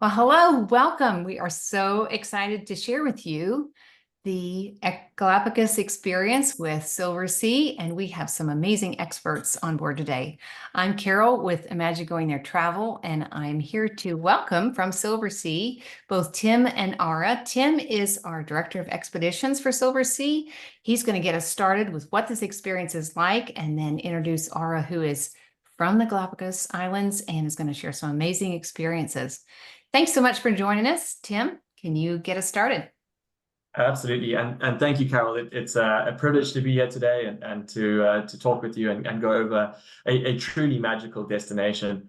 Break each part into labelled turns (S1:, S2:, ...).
S1: Well, hello, welcome. We are so excited to share with you the Galapagos experience with Silversea, and we have some amazing experts on board today. I'm Carol with Imagine Going There Travel, and I'm here to welcome from Silversea both Tim and Ara. Tim is our Director of Expeditions for Silversea. He's going to get us started with what this experience is like, and then introduce Ara, who is from the Galapagos Islands and is going to share some amazing experiences. Thanks so much for joining us. Tim, can you get us started?
S2: Absolutely, and thank you, Carol. It's a privilege to be here today and to talk with you and go over a truly magical destination.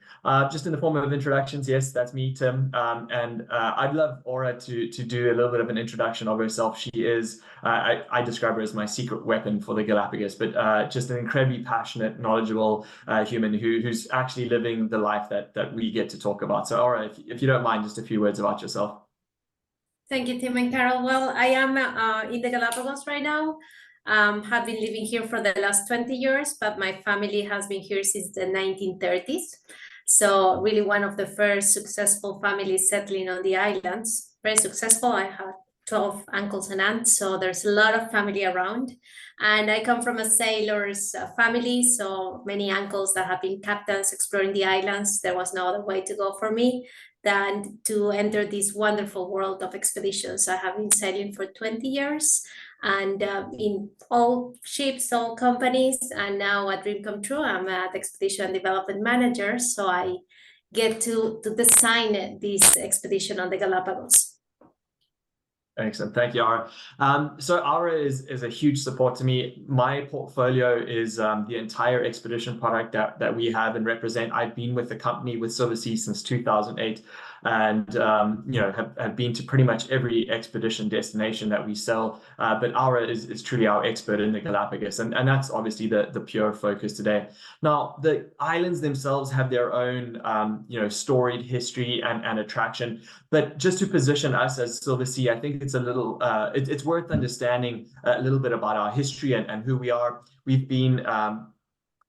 S2: Just in the form of introductions, yes, that's me, Tim. I'd love Aura to do a little bit of an introduction of herself. She is I describe her as my secret weapon for the Galapagos, but just an incredibly passionate, knowledgeable human who's actually living the life that we get to talk about. So, Aura, if you don't mind, just a few words about yourself.
S3: Thank you, Tim and Carol. Well, I am in the Galapagos right now. Have been living here for the last 20 years, but my family has been here since the 1930s. So really one of the first successful families settling on the islands. Very successful. I have 12 uncles and aunts, so there's a lot of family around. And I come from a sailor's family, so many uncles that have been captains exploring the islands. There was no other way to go for me than to enter this wonderful world of expeditions. I have been sailing for 20 years and in all ships, all companies, and now a dream come true. I'm an expedition development manager, so I get to design this expedition on the Galapagos.
S2: Excellent. Thank you, Ara. So Ara is a huge support to me. My portfolio is the entire expedition product that we have and represent. I've been with the company with Silversea since 2008 and have been to pretty much every expedition destination that we sell. But Ara is truly our expert in the Galapagos, and that's obviously the pure focus today. Now, the islands themselves have their own storied history and attraction. But just to position us as Silversea, I think it's a little it's worth understanding a little bit about our history and who we are. We've been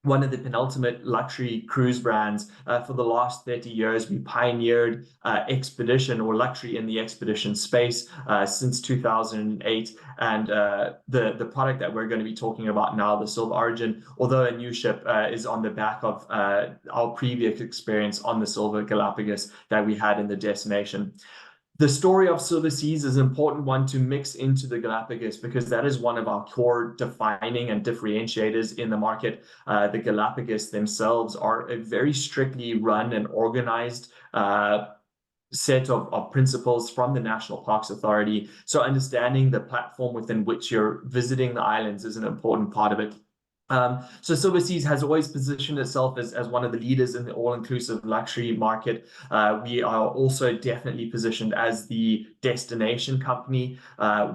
S2: one of the penultimate luxury cruise brands for the last 30 years. We pioneered expedition or luxury in the expedition space since 2008. And the product that we're going to be talking about now, the Silver Origin, although a new ship, is on the back of our previous experience on the Silver Galapagos that we had in the destination. The story of Silversea is an important one to mix into the Galapagos because that is one of our core defining and differentiators in the market. The Galapagos themselves are a very strictly run and organized set of principles from the National Parks Authority. So understanding the platform within which you're visiting the islands is an important part of it. So Silversea has always positioned itself as one of the leaders in the all-inclusive luxury market. We are also definitely positioned as the destination company.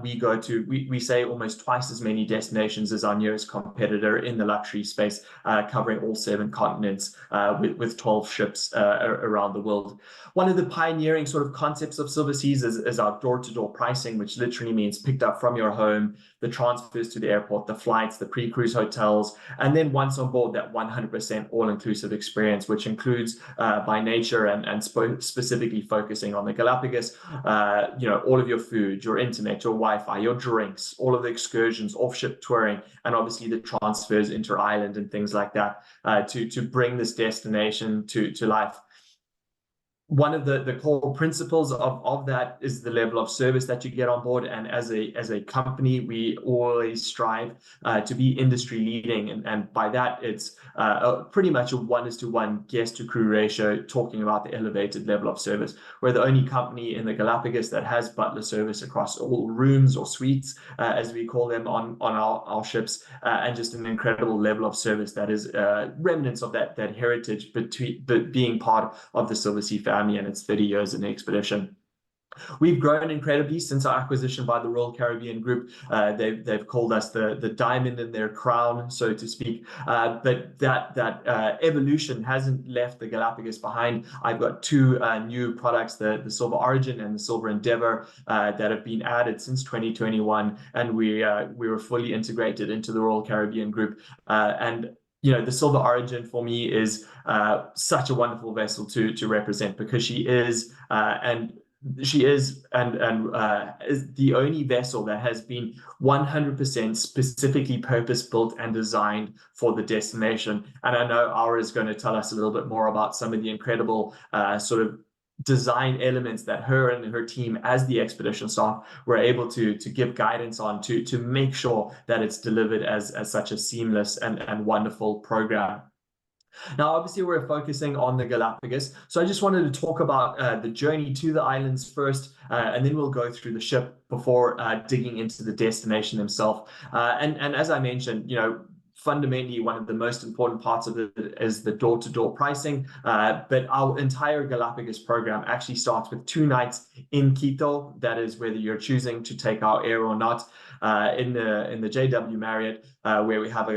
S2: We say almost twice as many destinations as our nearest competitor in the luxury space, covering all 7 continents with 12 ships around the world. One of the pioneering sort of concepts of Silversea is our door-to-door pricing, which literally means picked up from your home, the transfers to the airport, the flights, the pre-cruise hotels, and then once on board, that 100% all-inclusive experience, which includes by nature and specifically focusing on the Galapagos, all of your food, your internet, your Wi-Fi, your drinks, all of the excursions, off-ship touring, and obviously the transfers inter-island and things like that to bring this destination to life. One of the core principles of that is the level of service that you get on board. And as a company, we always strive to be industry leading. And by that, it's pretty much a 1:1 guest to crew ratio, talking about the elevated level of service. We're the only company in the Galapagos that has butler service across all rooms or suites, as we call them on our ships, and just an incredible level of service that is remnants of that heritage, but being part of the Silversea family and its 30 years in the expedition. We've grown incredibly since our acquisition by the Royal Caribbean Group. They've called us the diamond in their crown, so to speak. But that evolution hasn't left the Galapagos behind. I've got 2 new products, the Silver Origin and the Silver Endeavour, that have been added since 2021, and we were fully integrated into the Royal Caribbean Group. And the Silver Origin for me is such a wonderful vessel to represent, because she is is the only vessel that has been 100% specifically purpose built and designed for the destination. And I know Aura is going to tell us a little bit more about some of the incredible sort of design elements that her and her team as the expedition staff were able to give guidance on to make sure that it's delivered as such a seamless and wonderful program. Now, obviously, we're focusing on the Galapagos, so I just wanted to talk about the journey to the islands first, and then we'll go through the ship before digging into the destination themselves. And as I mentioned, fundamentally, one of the most important parts of it is the door-to-door pricing. But our entire Galapagos program actually starts with 2 nights in Quito. That is whether you're choosing to take our air or not. In the JW Marriott, where we have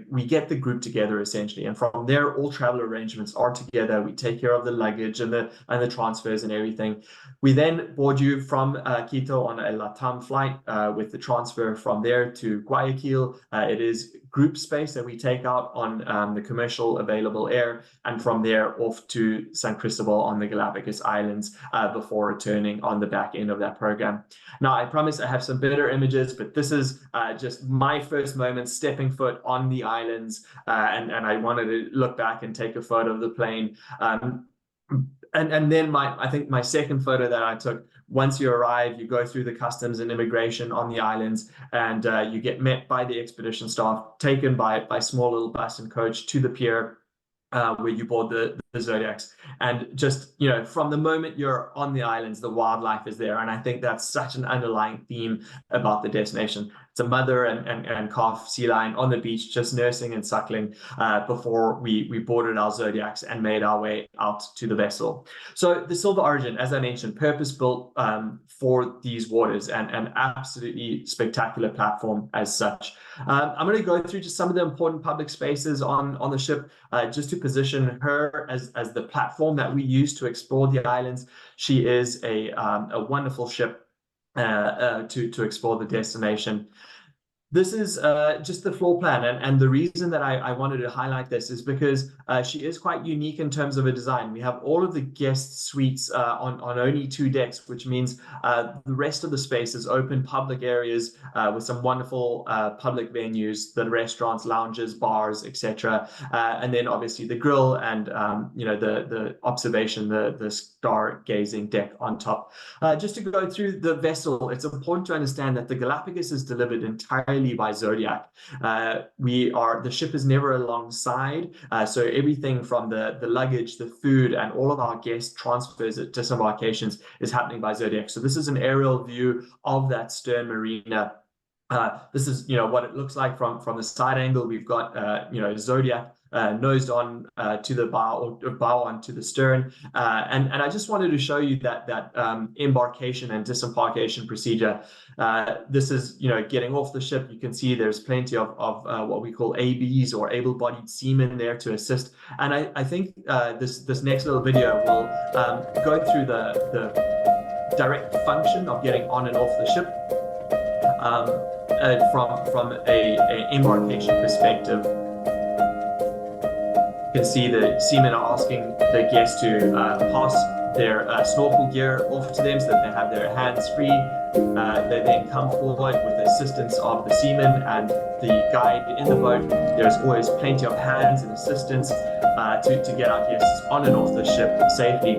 S2: we get the group together essentially, and from there all travel arrangements are together. We take care of the luggage and the transfers and everything. We then board you from Quito on a LATAM flight with the transfer from there to Guayaquil. It is group space that we take out on the commercial available air, and from there off to San Cristobal on the Galapagos Islands before returning on the back end of that program. Now, I promise I have some better images, but this is just my first moment stepping foot on the islands, and I wanted to look back and take a photo of the plane. And then I think my second photo that I took, once you arrive, you go through the customs and immigration on the islands, and you get met by the expedition staff, taken by small little bus and coach to the pier, where you board the Zodiacs. And just, from the moment you're on the islands, the wildlife is there. And I think that's such an underlying theme about the destination. It's a mother and calf sea lion on the beach, just nursing and suckling before we boarded our Zodiacs and made our way out to the vessel. So the Silver Origin, as I mentioned, purpose-built for these waters, and an absolutely spectacular platform as such. I'm going to go through just some of the important public spaces on the ship, just to position her as the platform that we use to explore the islands. She is a wonderful ship to explore the destination. This is just the floor plan, and the reason that I wanted to highlight this is because she is quite unique in terms of a design. We have all of the guest suites on only 2 decks, which means the rest of the space is open public areas with some wonderful public venues, the restaurants, lounges, bars, etc. And then obviously the grill and the observation, the stargazing deck on top. Just to go through the vessel, it's important to understand that the Galapagos is delivered entirely by Zodiac. The ship is never alongside, so everything from the luggage, the food, and all of our guest transfers at disembarkations is happening by Zodiac. So this is an aerial view of that stern marina. This is what it looks like from the side angle. We've got Zodiac nosed on to the bow, or bow onto the stern, and I just wanted to show you that embarkation and disembarkation procedure. This is getting off the ship. You can see there's plenty of what we call ABs, or able-bodied seamen, there to assist. And I think this next little video will go through the direct function of getting on and off the ship from a embarkation perspective. You can see the seamen are asking the guests to pass their snorkel gear off to them so that they have their hands free. They then come forward with the assistance of the seamen and the guide in the boat. There's always plenty of hands and assistance to get our guests on and off the ship safely.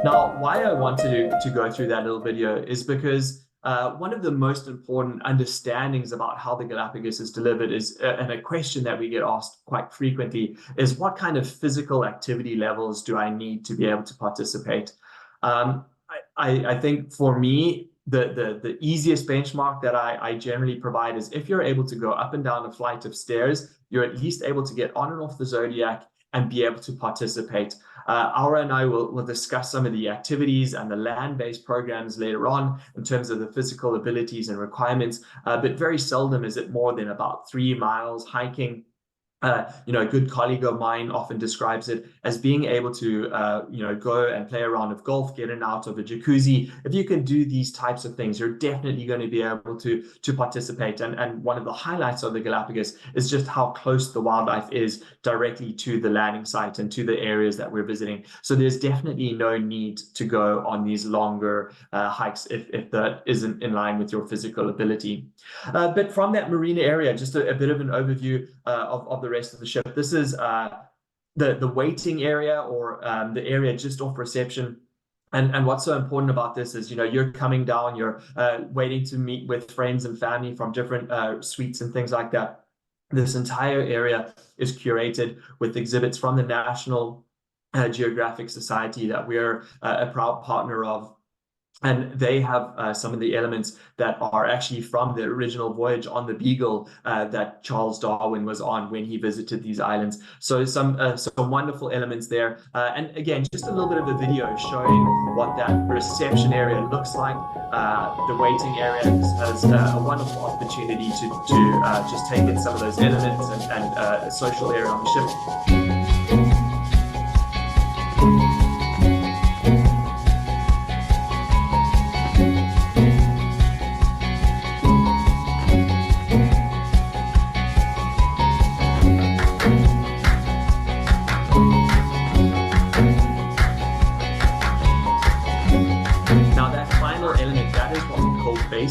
S2: Now, why I wanted to go through that little video is because one of the most important understandings about how the Galapagos is delivered is, and a question that we get asked quite frequently, is what kind of physical activity levels do I need to be able to participate? I think for me, the easiest benchmark that I generally provide is if you're able to go up and down a flight of stairs, you're at least able to get on and off the Zodiac and be able to participate. Aura and I will discuss some of the activities and the land-based programs later on in terms of the physical abilities and requirements, but very seldom is it more than about 3 miles hiking A good colleague of mine often describes it as being able to, go and play a round of golf, get in and out of a jacuzzi. If you can do these types of things, you're definitely going to be able to participate. And one of the highlights of the Galapagos is just how close the wildlife is directly to the landing site and to the areas that we're visiting. So there's definitely no need to go on these longer hikes if that isn't in line with your physical ability. But from that marina area, just a bit of an overview of the rest of the ship. This is the waiting area, or the area just off reception. And what's so important about this is, you're coming down, you're waiting to meet with friends and family from different suites and things like that. This entire area is curated with exhibits from the National Geographic Society that we're a proud partner of. And they have some of the elements that are actually from the original voyage on the Beagle that Charles Darwin was on when he visited these islands. So some wonderful elements there. And again, just a little bit of a video showing what that reception area looks like. The waiting area has a wonderful opportunity to just take in some of those elements and a social area on the ship.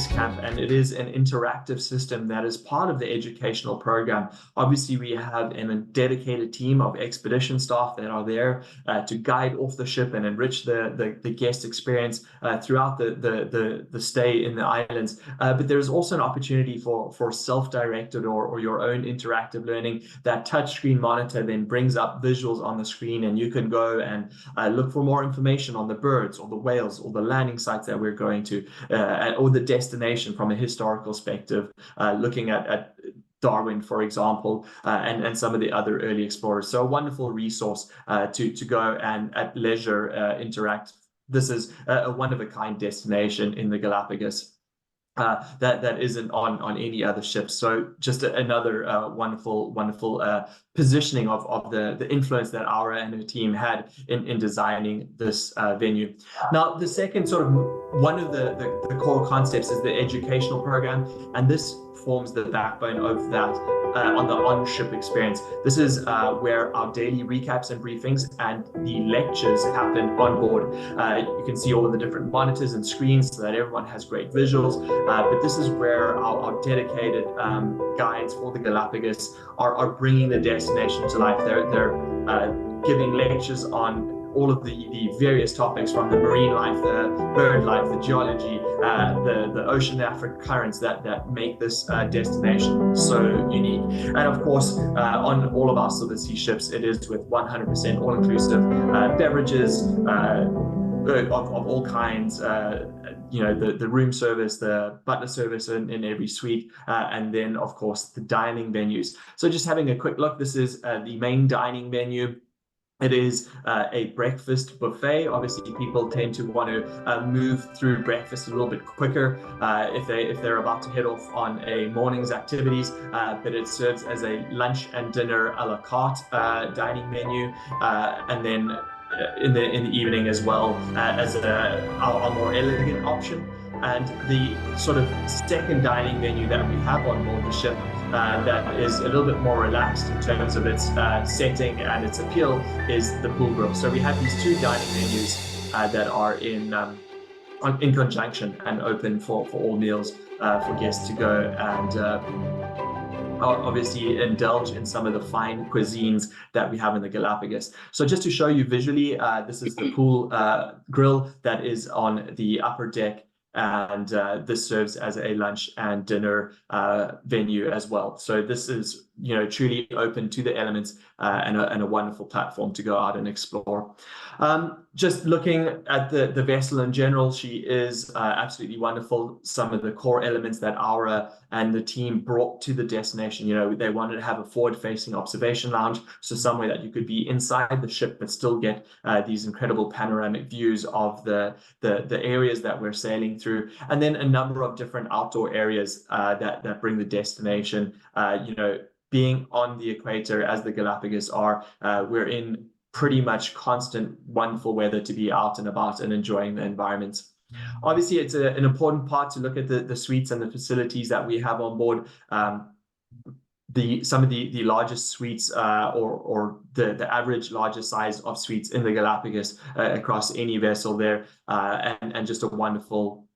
S2: Camp, and it is an interactive system that is part of the educational program. Obviously, we have a dedicated team of expedition staff that are there to guide off the ship and enrich the guest experience throughout the stay in the islands. But there's also an opportunity for self-directed or your own interactive learning. That touchscreen monitor then brings up visuals on the screen, and you can go and look for more information on the birds or the whales or the landing sites that we're going to, or the destination from a historical perspective, looking at Darwin, for example, and some of the other early explorers. So a wonderful resource to go and at leisure interact. This is a one-of-a-kind destination in the Galapagos that isn't on any other ships. So just another wonderful positioning of the influence that Aura and her team had in designing this venue. Now, the second one of the core concepts is the educational program, and this forms the backbone of that on the on-ship experience. This is where our daily recaps and briefings and the lectures happen on board. You can see all of the different monitors and screens so that everyone has great visuals, but this is where our dedicated guides for the Galapagos are bringing the destination to life. They're giving lectures on all of the various topics, from the marine life, the bird life, the geology, the oceanographic currents that make this destination so unique. And of course, on all of our Silversea ships, it is with 100% all-inclusive beverages of all kinds, the room service, the butler service in every suite, and then of course the dining venues. So just having a quick look, this is the main dining menu. It is a breakfast buffet. Obviously, people tend to want to move through breakfast a little bit quicker if they're about to head off on a morning's activities. But it serves as a lunch and dinner a la carte dining menu, and then in the evening as well as our more elegant option. And the second dining menu that we have on board the ship that is a little bit more relaxed in terms of its setting and its appeal is the pool grill. So we have these two dining menus that are in conjunction and open for all meals for guests to go and obviously indulge in some of the fine cuisines that we have in the Galapagos. So just to show you visually, this is the pool grill that is on the upper deck, and this serves as a lunch and dinner venue as well. So this is truly open to the elements and a wonderful platform to go out and explore. Just looking at the vessel in general, she is absolutely wonderful. Some of the core elements that Aura and the team brought to the destination, they wanted to have a forward-facing observation lounge, so somewhere that you could be inside the ship but still get these incredible panoramic views of the areas that we're sailing through, and then a number of different outdoor areas that bring the destination being on the equator as the Galapagos are, we're in pretty much constant wonderful weather to be out and about and enjoying the environment. Obviously, it's an important part to look at the suites and the facilities that we have on board. Some of the largest suites, or the average largest size of suites in the Galapagos across any vessel there, and just a wonderful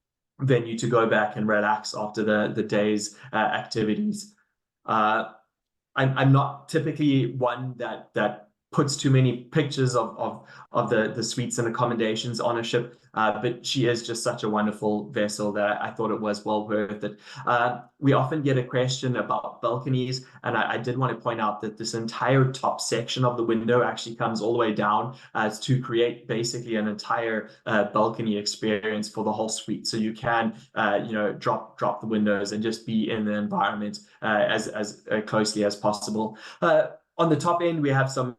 S2: venue to go back and relax after the day's activities. I'm not typically one that puts too many pictures of the suites and accommodations on a ship, but she is just such a wonderful vessel that I thought it was well worth it. We often get a question about balconies, and I did want to point out that this entire top section of the window actually comes all the way down to create basically an entire balcony experience for the whole suite. So you can drop the windows and just be in the environment as closely as possible. On the top end, we have some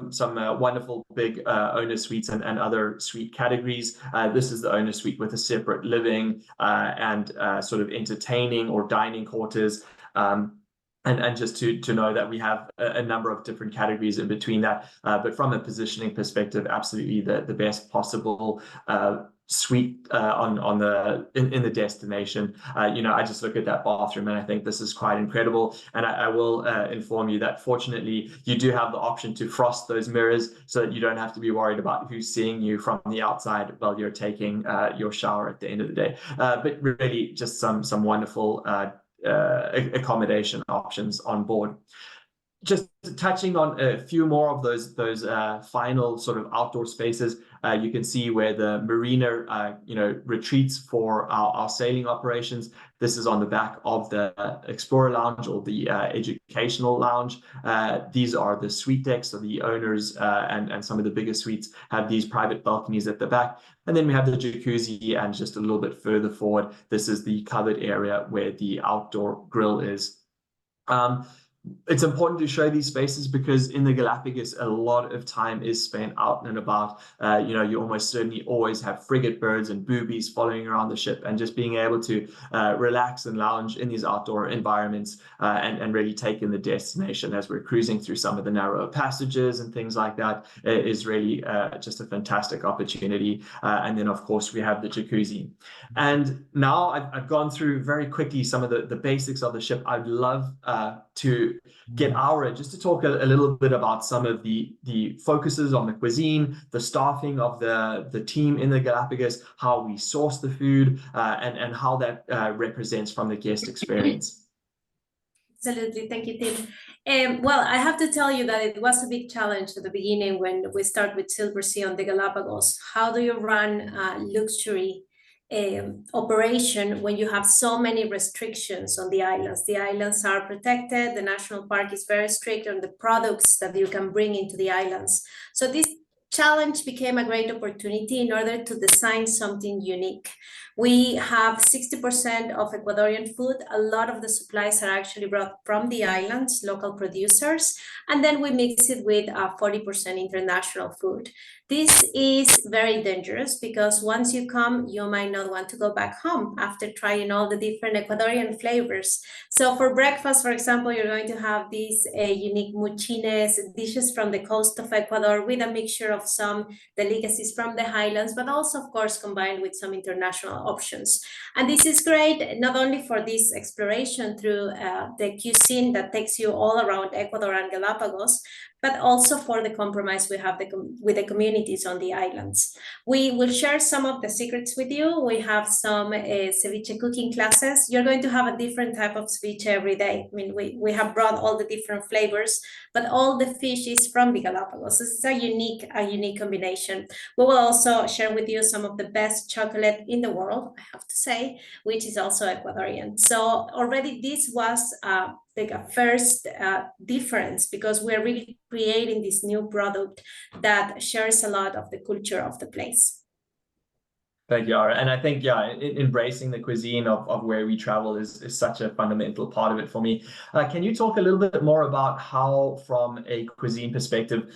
S2: wonderful big owner suites and other suite categories. This is the owner suite with a separate living and sort of entertaining or dining quarters. And just to know that we have a number of different categories in between that. But from a positioning perspective, absolutely the best possible suite in the destination. I just look at that bathroom and I think this is quite incredible. And I will inform you that fortunately you do have the option to frost those mirrors so that you don't have to be worried about who's seeing you from the outside while you're taking your shower at the end of the day. But really just some wonderful accommodation options on board. Just touching on a few more of those final sort of outdoor spaces, you can see where the marina retreats for our sailing operations. This is on the back of the Explorer Lounge or the Educational Lounge. These are the suite decks of the owners, and some of the bigger suites have these private balconies at the back. And then we have the jacuzzi, and just a little bit further forward, this is the covered area where the outdoor grill is. It's important to show these spaces because in the Galapagos, a lot of time is spent out and about. You almost certainly always have frigate birds and boobies following around the ship, and just being able to relax and lounge in these outdoor environments and really take in the destination as we're cruising through some of the narrow passages and things like that is really just a fantastic opportunity. And then, of course, we have the jacuzzi. And now I've gone through very quickly some of the basics of the ship. I'd love to get Aura just to talk a little bit about some of the focuses on the cuisine, the staffing of the team in the Galapagos, how we source the food, and how that represents from the guest experience.
S3: Absolutely. Thank you, Tim. Well, I have to tell you that it was a big challenge at the beginning when we start with Silversea on the Galapagos. How do you run luxury operation when you have so many restrictions on the islands? The islands are protected. The national park is very strict on the products that you can bring into the islands. So this challenge became a great opportunity in order to design something unique. We have 60% of Ecuadorian food. A lot of the supplies are actually brought from the islands, local producers, and then we mix it with 40% international food. This is very dangerous because once you come, you might not want to go back home after trying all the different Ecuadorian flavors. So for breakfast, for example, you're going to have these unique muchines, dishes from the coast of Ecuador with a mixture of some delicacies from the highlands, but also, of course, combined with some international options. And this is great, not only for this exploration through the cuisine that takes you all around Ecuador and Galapagos, but also for the compromise we have with the communities on the islands. We will share some of the secrets with you. We have some ceviche cooking classes. You're going to have a different type of ceviche every day. I mean, we have brought all the different flavors, but all the fish is from the Galapagos. It's a unique combination. We will also share with you some of the best chocolate in the world, I have to say, which is also Ecuadorian. So already this was like a first difference, because we're really creating this new product that shares a lot of the culture of the place.
S2: Thank you, Ara. And I think, yeah, embracing the cuisine of where we travel is such a fundamental part of it for me. Can you talk a little bit more about how, from a cuisine perspective,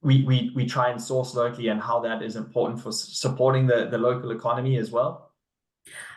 S2: we try and source locally, and how that is important for supporting the local economy as well?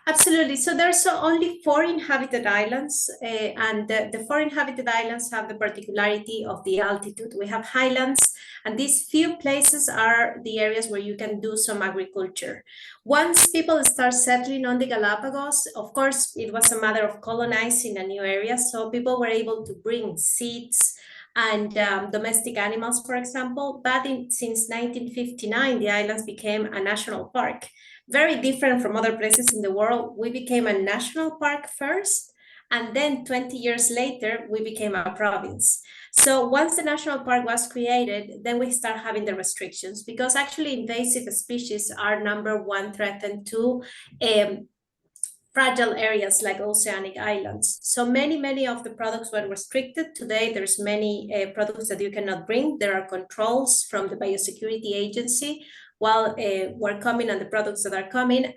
S3: Absolutely. So there's only 4 inhabited islands, and the 4 inhabited islands have the particularity of the altitude. We have highlands, and these few places are the areas where you can do some agriculture. Once people start settling on the Galapagos, of course, it was a matter of colonizing a new area. So people were able to bring seeds and domestic animals, for example. But since 1959, the islands became a national park. Very different from other places in the world. We became a national park first, and then 20 years later, we became a province. So once the national park was created, then we start having the restrictions, because actually invasive species are #1 threatened to fragile areas like oceanic islands. So many of the products were restricted. Today, there's many products that you cannot bring. There are controls from the Biosecurity Agency while we're coming on the products that are coming,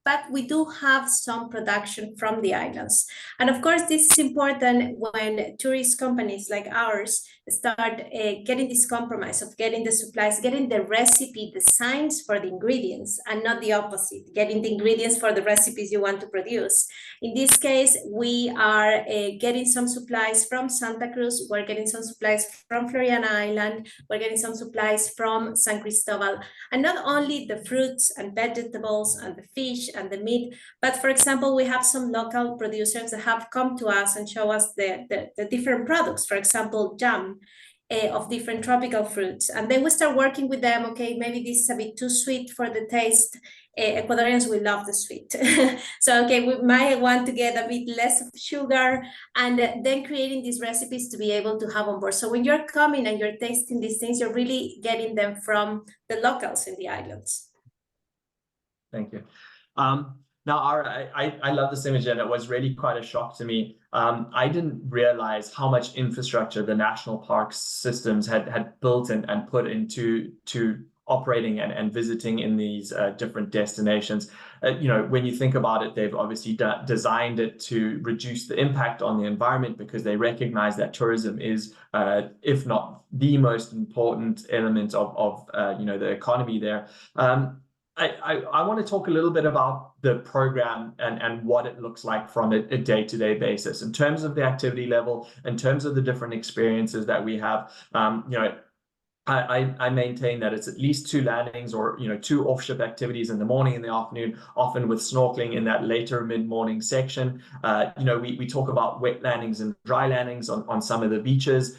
S3: but we do have some production from the islands. And of course, this is important when tourist companies like ours start getting this compromise of getting the supplies, getting the recipe designs for the ingredients, and not the opposite, getting the ingredients for the recipes you want to produce. In this case, we are getting some supplies from Santa Cruz, we're getting some supplies from Floriana Island, we're getting some supplies from San Cristobal, and not only the fruits and vegetables and the fish and the meat, but for example, we have some local producers that have come to us and show us the different products, for example, jam of different tropical fruits. And then we start working with them. Okay, maybe this is a bit too sweet for the taste. Ecuadorians will love the sweet. So, okay, we might want to get a bit less of sugar, and then creating these recipes to be able to have on board. So when you're coming and you're tasting these things, you're really getting them from the locals in the islands.
S2: Thank you. Now, I love this image, and it was really quite a shock to me. I didn't realize how much infrastructure the national parks systems had built and put into operating and visiting in these different destinations. You know, when you think about it, they've obviously designed it to reduce the impact on the environment, because they recognize that tourism is, if not the most important element of you know, the economy there. I want to talk a little bit about the program and what it looks like from a day-to-day basis in terms of the activity level, in terms of the different experiences that we have. You know, I maintain that it's at least 2 landings, or, you know, 2 off-ship activities in the morning and the afternoon, often with snorkeling in that later mid-morning section. You know, we talk about wet landings and dry landings on some of the beaches,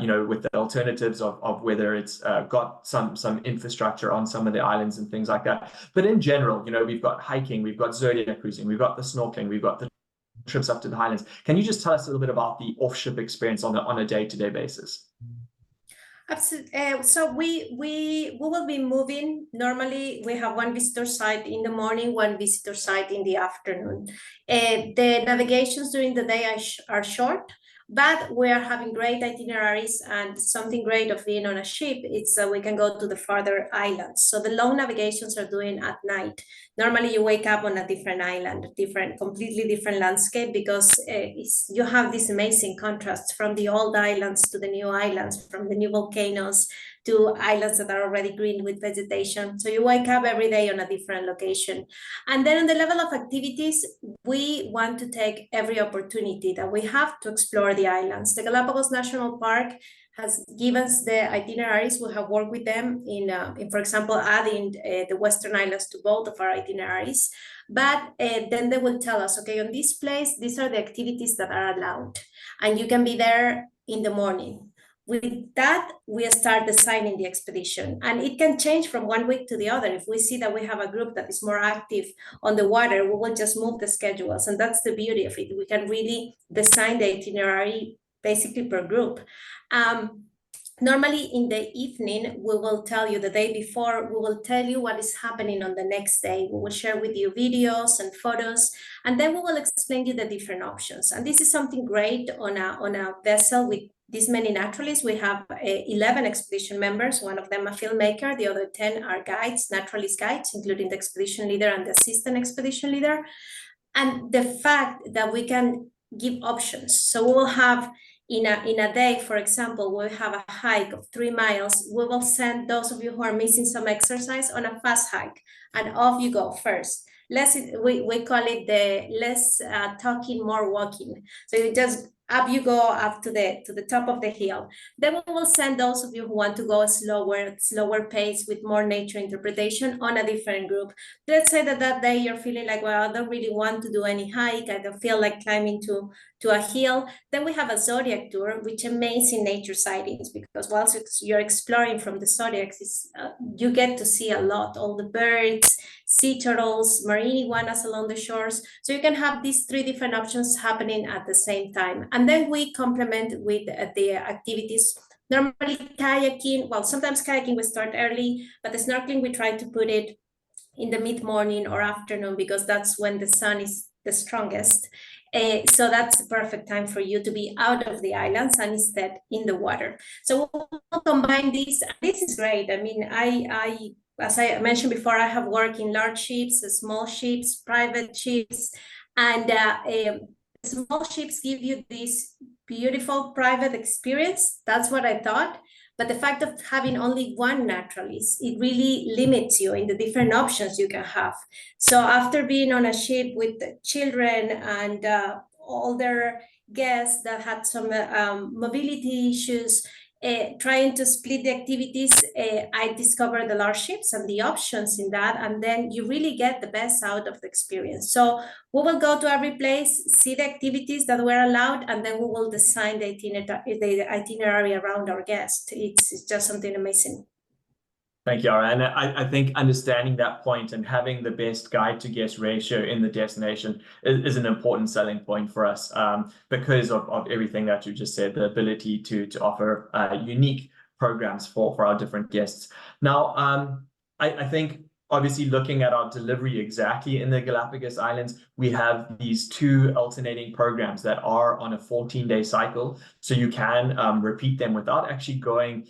S2: you know, with the alternatives of whether it's got some infrastructure on some of the islands and things like that. But in general, you know, we've got hiking, we've got zodiac cruising, we've got the snorkeling, we've got the trips up to the highlands. Can you just tell us a little bit about the off-ship experience on a day-to-day basis?
S3: Absolutely. So we will be moving. Normally, we have 1 visitor site in the morning, 1 visitor site in the afternoon. The navigations during the day are short, but we are having great itineraries, and something great of being on a ship is we can go to the farther islands. So the long navigations are doing at night. Normally you wake up on a different island, completely different landscape, because you have these amazing contrasts from the old islands to the new islands, from the new volcanoes to islands that are already green with vegetation. So you wake up every day on a different location. And then on the level of activities, we want to take every opportunity that we have to explore the islands. The Galapagos National Park has given us the itineraries. We have worked with them in for example, adding the Western Islands to both of our itineraries. But then they will tell us, okay, on this place, these are the activities that are allowed, and you can be there in the morning. With that, we start designing the expedition, and it can change from 1 week to the other. If we see that we have a group that is more active on the water, we will just move the schedules, and that's the beauty of it. We can really design the itinerary basically per group. Normally in the evening, we will tell you the day before, we will tell you what is happening on the next day. We will share with you videos and photos, and then we will explain you the different options. And this is something great on a vessel with this many naturalists. We have 11 expedition members, one of them a filmmaker, the other 10 are guides, naturalist guides, including the expedition leader and the assistant expedition leader. And the fact that we can give options. So we will have in a day, for example, we'll have a hike of 3 miles. We will send those of you who are missing some exercise on a fast hike, and off you go first. We call it the less talking, more walking. So you just up you go up to the top of the hill. Then we will send those of you who want to go slower pace with more nature interpretation on a different group. Let's say that day you're feeling like, well, I don't really want to do any hike. I don't feel like climbing to a hill. Then we have a zodiac tour, which amazing nature sightings, because whilst you're exploring from the zodiacs, you get to see a lot, all the birds, sea turtles, marine iguanas along the shores. So you can have these 3 different options happening at the same time. And then we complement with the activities. Normally kayaking, well, sometimes kayaking we start early, but the snorkeling we try to put it in the mid-morning or afternoon, because that's when the sun is the strongest. So that's the perfect time for you to be out of the islands and instead in the water. So we'll combine these. This is great. I mean, I as I mentioned before, I have worked in large ships, small ships, private ships, and small ships give you this beautiful private experience. That's what I thought. But the fact of having only one naturalist, it really limits you in the different options you can have. So after being on a ship with children and older guests that had some mobility issues, trying to split the activities, I discovered the large ships and the options in that, and then you really get the best out of the experience. So we will go to every place, see the activities that were allowed, and then we will design the itinerary around our guests. It's just something amazing.
S2: Thank you, Ara. And I think understanding that point and having the best guide to guest ratio in the destination is an important selling point for us, because of everything that you just said, the ability to offer unique programs for our different guests. Now, I think obviously looking at our delivery exactly in the Galápagos Islands, we have these 2 alternating programs that are on a 14-day cycle. So you can repeat them without actually going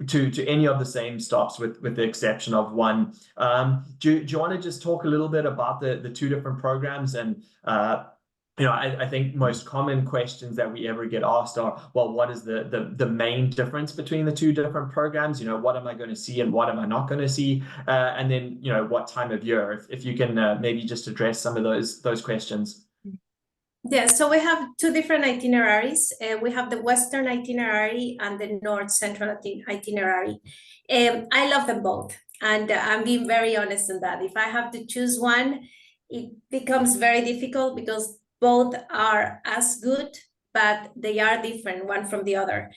S2: to any of the same stops, with the exception of one. Do you want to just talk a little bit about the 2 different programs? And I think most common questions that we ever get asked are, well, what is the main difference between the 2 different programs? What am I going to see and what am I not going to see? And then, what time of year? If you can maybe just address some of those questions.
S3: Yeah, so we have 2 different itineraries. We have the Western itinerary and the North Central itinerary. I love them both, and I'm being very honest in that. If I have to choose one, it becomes very difficult because both are as good, but they are different one from the other.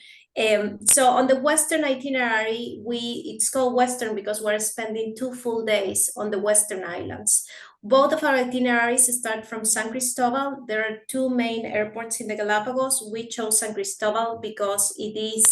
S3: So on the Western itinerary, it's called Western because we're spending 2 full days on the Western Islands. Both of our itineraries start from San Cristobal. There are 2 main airports in the Galápagos. We chose San Cristobal because it is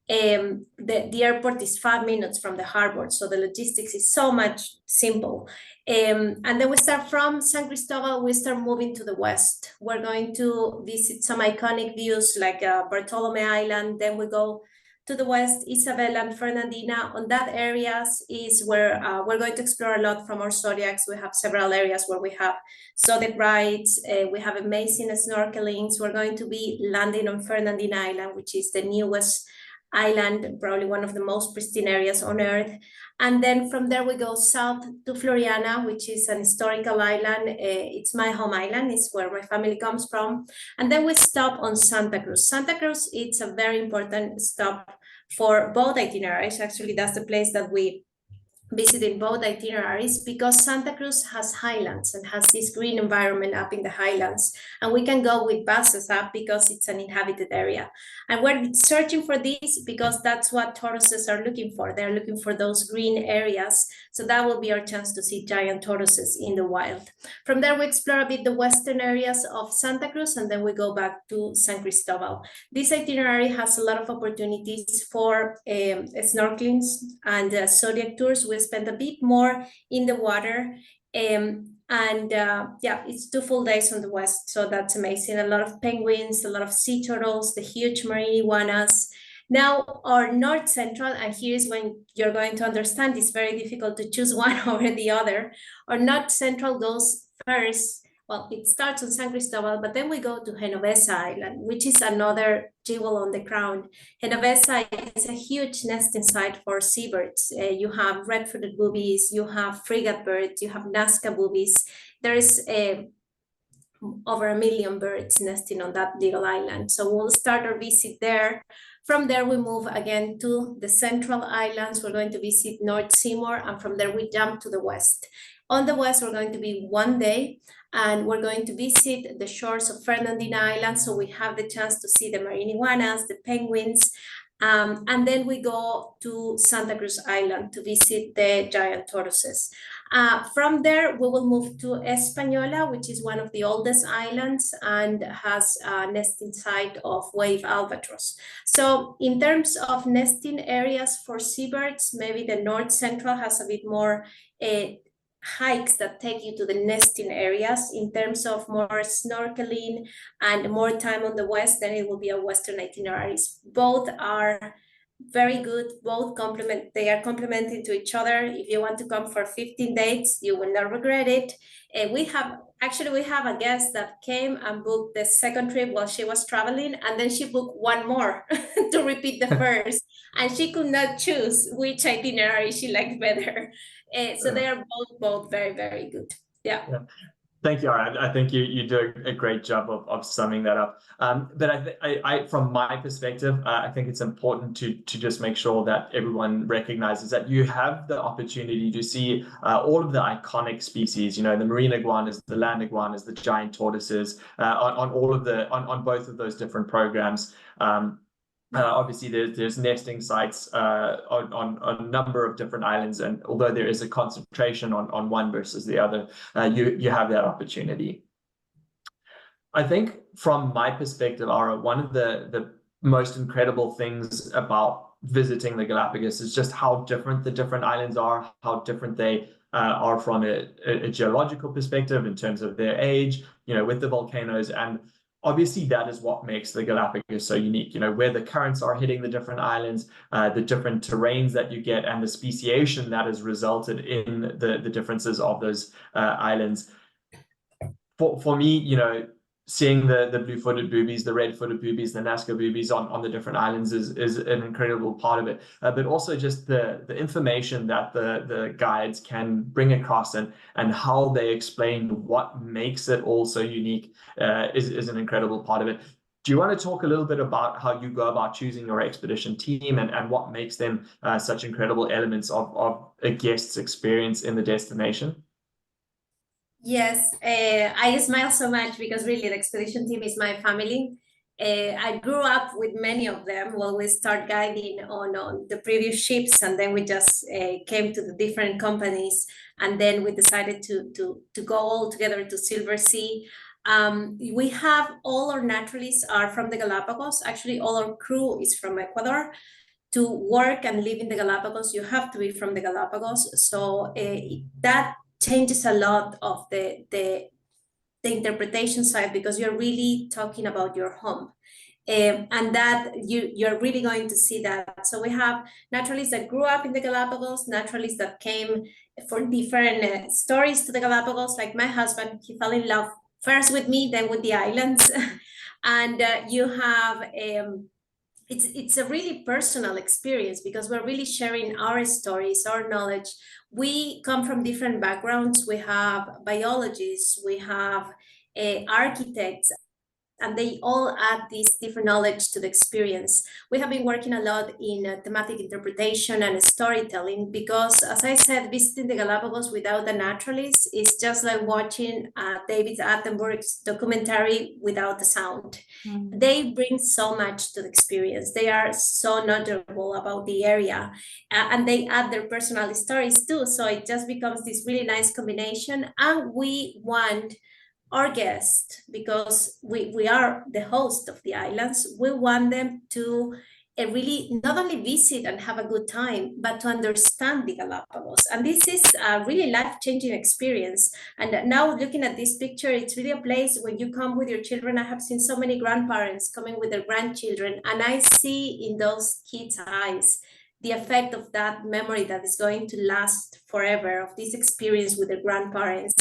S3: the airport is 5 minutes from the harbor, so the logistics is so much simple. And then we start from San Cristobal. We start moving to the west. We're going to visit some iconic views like Bartolome Island. Then we go to the west, Isabel and Fernandina. On that areas is where we're going to explore a lot from our zodiacs. We have several areas where we have zodiac rides. We have amazing snorkelings. We're going to be landing on Fernandina Island, which is the newest island, probably one of the most pristine areas on Earth. And then from there we go south to Floriana, which is an historical island. It's my home island. It's where my family comes from. And then we stop on Santa Cruz. Santa Cruz, it's a very important stop for both itineraries. Actually, that's the place that we visited both itineraries, because Santa Cruz has highlands and has this green environment up in the highlands, and we can go with buses up because it's an inhabited area. And we're searching for this because that's what tortoises are looking for. They're looking for those green areas, so that will be our chance to see giant tortoises in the wild. From there we explore a bit the western areas of Santa Cruz, and then we go back to San Cristobal. This itinerary has a lot of opportunities for snorkelings and zodiac tours. We spend a bit more in the water, yeah, it's 2 full days on the west, so that's amazing. A lot of penguins, a lot of sea turtles, the huge marine iguanas. Now our North Central, and here's when you're going to understand it's very difficult to choose one over the other. Our North Central goes first well, it starts on San Cristobal, but then we go to Genovesa Island, which is another jewel on the crown. Genovesa is a huge nesting site for seabirds. You have red-footed boobies, you have frigate birds, you have Nazca boobies. There is over 1 million birds nesting on that little island. So we'll start our visit there. From there, we move again to the Central Islands. We're going to visit North Seymour, and from there we jump to the west. On the west, we're going to be 1 day, and we're going to visit the shores of Fernandina Island, so we have the chance to see the marine iguanas, the penguins, and then we go to Santa Cruz Island to visit the giant tortoises. From there, we will move to Española, which is one of the oldest islands and has a nesting site of wave albatross. So in terms of nesting areas for seabirds, maybe the North Central has a bit more hikes that take you to the nesting areas. In terms of more snorkeling and more time on the west, then it will be a western itineraries. Both are very good, both they are complementing to each other. If you want to come for 15 days, you will not regret it. We have a guest that came and booked the second trip while she was traveling, and then she booked one more to repeat the first, and she could not choose which itinerary she liked better. So they are both very, very good. Yeah.
S2: Thank you, Ara. I think you do a great job of summing that up. But I from my perspective, I think it's important to just make sure that everyone recognizes that you have the opportunity to see all of the iconic species. You know, the marine iguanas, the land iguanas, the giant tortoises, on both of those different programs. Obviously, there's nesting sites on a number of different islands, and although there is a concentration on one versus the other, you have that opportunity. I think from my perspective, Ara, one of the most incredible things about visiting the Galapagos is just how different the different islands are, how different they are from a geological perspective in terms of their age, you know, with the volcanoes. And obviously, that is what makes the Galapagos so unique, you know, where the currents are hitting the different islands, the different terrains that you get, and the speciation that has resulted in the differences of those islands. For me, you know, seeing the blue-footed boobies, the red-footed boobies, the Nazca boobies on the different islands is an incredible part of it. But also just the information that the guides can bring across and how they explain what makes it all so unique is an incredible part of it. Do you want to talk a little bit about how you go about choosing your expedition team and what makes them such incredible elements of a guest's experience in the destination?
S3: Yes, I smile so much because really the expedition team is my family. I grew up with many of them. Well, we start guiding on the previous ships, and then we just came to the different companies, and then we decided to go all together to Silversea. We have all our naturalists are from the Galapagos. Actually, all our crew is from Ecuador. To work and live in the Galapagos, you have to be from the Galapagos. So that changes a lot of the interpretation side, because you're really talking about your home, and that you're really going to see that. So we have naturalists that grew up in the Galapagos, naturalists that came for different stories to the Galapagos. Like my husband, he fell in love first with me, then with the islands. And you have it's a really personal experience, because we're really sharing our stories, our knowledge. We come from different backgrounds. We have biologists, we have architects, and they all add this different knowledge to the experience. We have been working a lot in thematic interpretation and storytelling, because, as I said, visiting the Galapagos without a naturalist is just like watching David Attenborough's documentary without the sound. Mm. They bring so much to the experience. They are so knowledgeable about the area, and they add their personal stories too. So it just becomes this really nice combination. And we want our guests, because we are the host of the islands, we want them to really not only visit and have a good time, but to understand the Galapagos. And this is a really life-changing experience. And now looking at this picture, it's really a place when you come with your children. I have seen so many grandparents coming with their grandchildren, and I see in those kids' eyes the effect of that memory that is going to last forever, of this experience with their grandparents.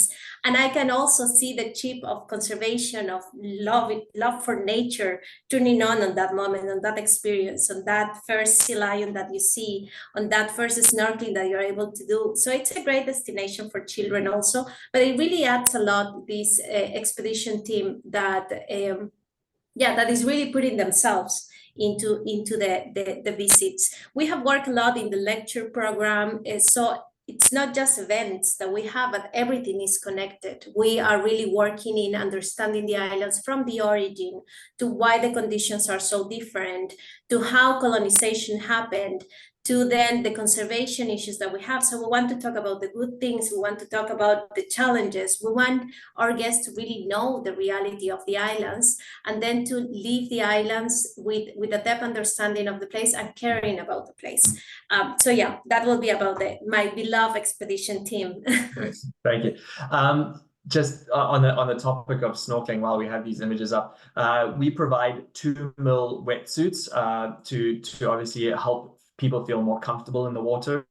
S3: And I can also see the chip of conservation, of love for nature turning on that moment, on that experience, on that first sea lion that you see, on that first snorkeling that you're able to do. So it's a great destination for children also, but it really adds a lot, this expedition team that that is really putting themselves into the visits. We have worked a lot in the lecture program, so it's not just events that we have, but everything is connected. We are really working in understanding the islands from the origin to why the conditions are so different, to how colonization happened, to then the conservation issues that we have. So we want to talk about the good things. We want to talk about the challenges. We want our guests to really know the reality of the islands, and then to leave the islands with a deep understanding of the place and caring about the place. So yeah, that will be about my beloved expedition team.
S2: Thank you. Just on the topic of snorkeling, while we have these images up, we provide 2 mil wetsuits to obviously help people feel more comfortable in the water.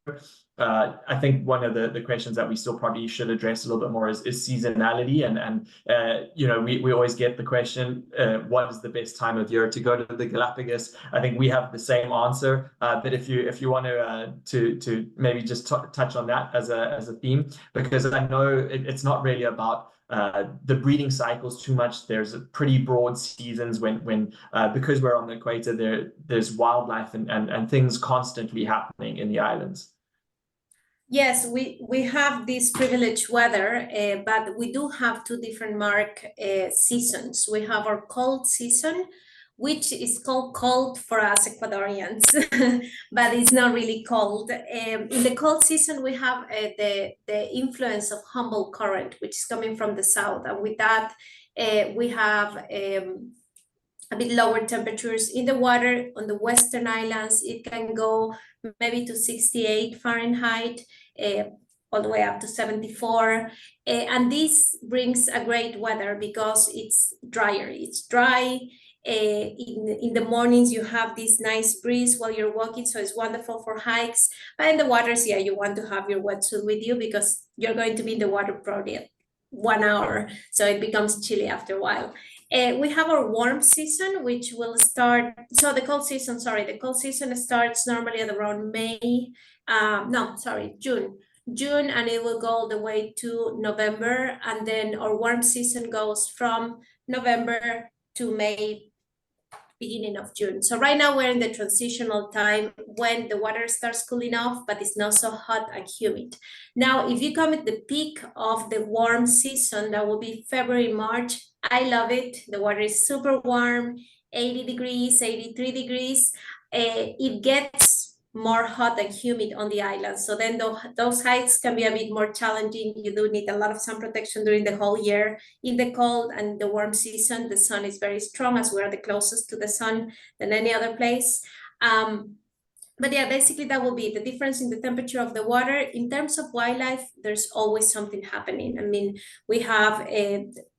S2: I think one of the questions that we still probably should address a little bit more is seasonality, and you know, we always get the question, what is the best time of year to go to the Galapagos? I think we have the same answer, but if you want to maybe just touch on that as a theme, because I know it's not really about the breeding cycles too much. There's a pretty broad seasons when because we're on the equator, there's wildlife and things constantly happening in the islands.
S3: Yes, we have this privileged weather, but we do have 2 different seasons. We have our cold season, which is called cold for us Ecuadorians, but it's not really cold. In the cold season, we have the influence of Humboldt current, which is coming from the south, and with that, we have a bit lower temperatures in the water. On the Western Islands, it can go maybe to 68 Fahrenheit, all the way up to 74. And this brings a great weather because it's drier. It's dry. In the mornings, you have this nice breeze while you're walking, so it's wonderful for hikes. But in the waters, yeah, you want to have your wetsuit with you because you're going to be in the water probably 1 hour, so it becomes chilly after a while. We have our warm season, which will start, so the cold season starts normally at around June, and it will go all the way to November, and then our warm season goes from November to May, beginning of June. So right now we're in the transitional time when the water starts cooling off, but it's not so hot and humid. Now, if you come at the peak of the warm season, that will be February, March. I love it. The water is super warm, 80 degrees, 83 degrees. It gets more hot and humid on the island. So then those hikes can be a bit more challenging. You do need a lot of sun protection during the whole year. In the cold and the warm season, the sun is very strong, as we're the closest to the sun than any other place. But yeah, basically that will be the difference in the temperature of the water. In terms of wildlife, there's always something happening. I mean, we have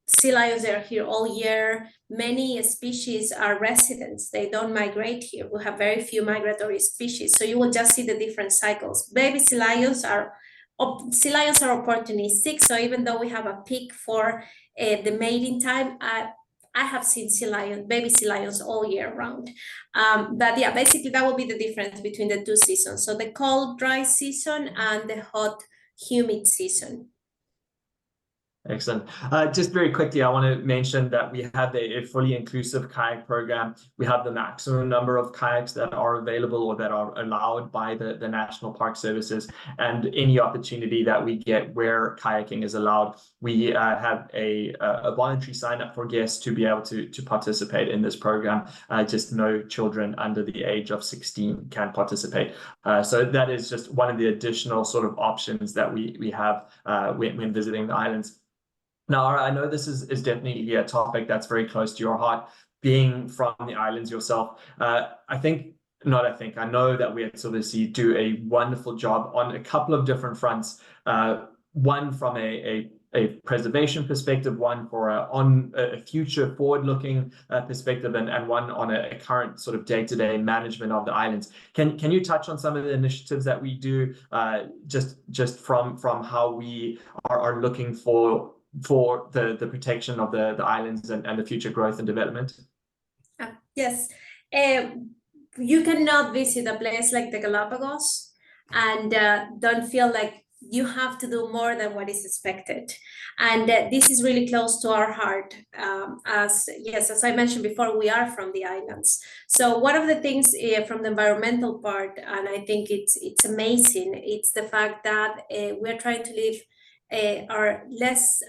S3: sea lions that are here all year. Many species are residents. They don't migrate here. We have very few migratory species. So you will just see the different cycles. Baby sea lions are opportunistic. So even though we have a peak for the mating time, I have seen baby sea lions all year round. But yeah, basically that will be the difference between the 2 seasons. So the cold, dry season and the hot, humid season.
S2: Excellent. Just very quickly, I want to mention that we have a fully inclusive kayak program. We have the maximum number of kayaks that are available or that are allowed by the National Park Services, and any opportunity that we get where kayaking is allowed, we have a voluntary sign up for guests to be able to participate in this program. Just no children under the age of 16 can participate. So that is just one of the additional sort of options that we have when visiting the islands. Now, I know this is definitely a topic that's very close to your heart, being from the islands yourself. I know that we at Silversea do a wonderful job on a couple of different fronts. One from a preservation perspective, one for a future forward-looking perspective, and one on a current sort of day-to-day management of the islands. Can you touch on some of the initiatives that we do, just from how we are looking for for the protection of the islands and the future growth and development?
S3: Yes. You cannot visit a place like the Galapagos and don't feel like you have to do more than what is expected. And this is really close to our heart. As I mentioned before, we are from the islands. So one of the things from the environmental part, and I think it's amazing, it's the fact that we're trying to live our less,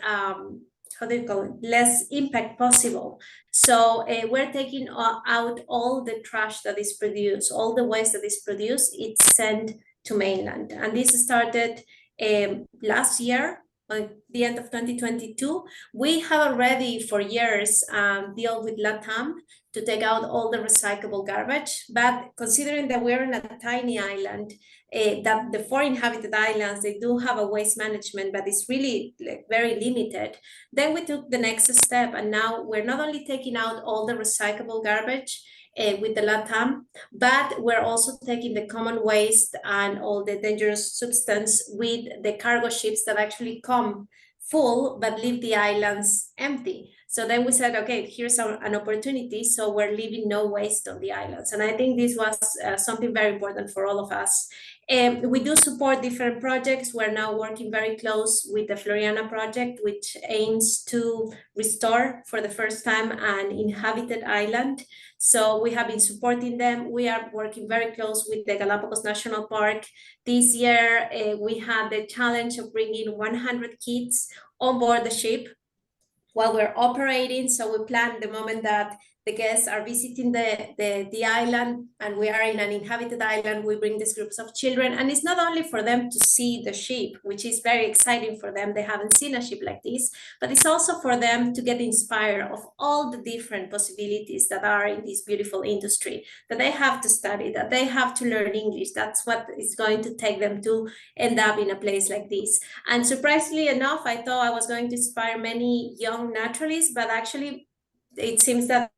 S3: less impact possible. So we're taking out all the trash that is produced, all the waste that is produced, it's sent to mainland. And this started last year, at the end of 2022. We have already for years dealt with LATAM to take out all the recyclable garbage. But considering that we're in a tiny island, that the 4 inhabited islands, they do have a waste management, but it's really very limited. Then we took the next step, and now we're not only taking out all the recyclable garbage with the LATAM, but we're also taking the common waste and all the dangerous substance with the cargo ships that actually come full but leave the islands empty. So then we said, okay, here's an opportunity. So we're leaving no waste on the islands. And I think this was something very important for all of us. We do support different projects. We're now working very close with the Floriana project, which aims to restore for the first time an inhabited island. So we have been supporting them. We are working very close with the Galápagos National Park. This year, we had the challenge of bringing 100 kids on board the ship while we're operating. So we plan the moment that the guests are visiting the island and we are in an inhabited island, we bring these groups of children. And it's not only for them to see the ship, which is very exciting for them. They haven't seen a ship like this, but it's also for them to get inspired of all the different possibilities that are in this beautiful industry, that they have to study, that they have to learn English. That's what is going to take them to end up in a place like this. And surprisingly enough, I thought I was going to inspire many young naturalists, but actually it seems that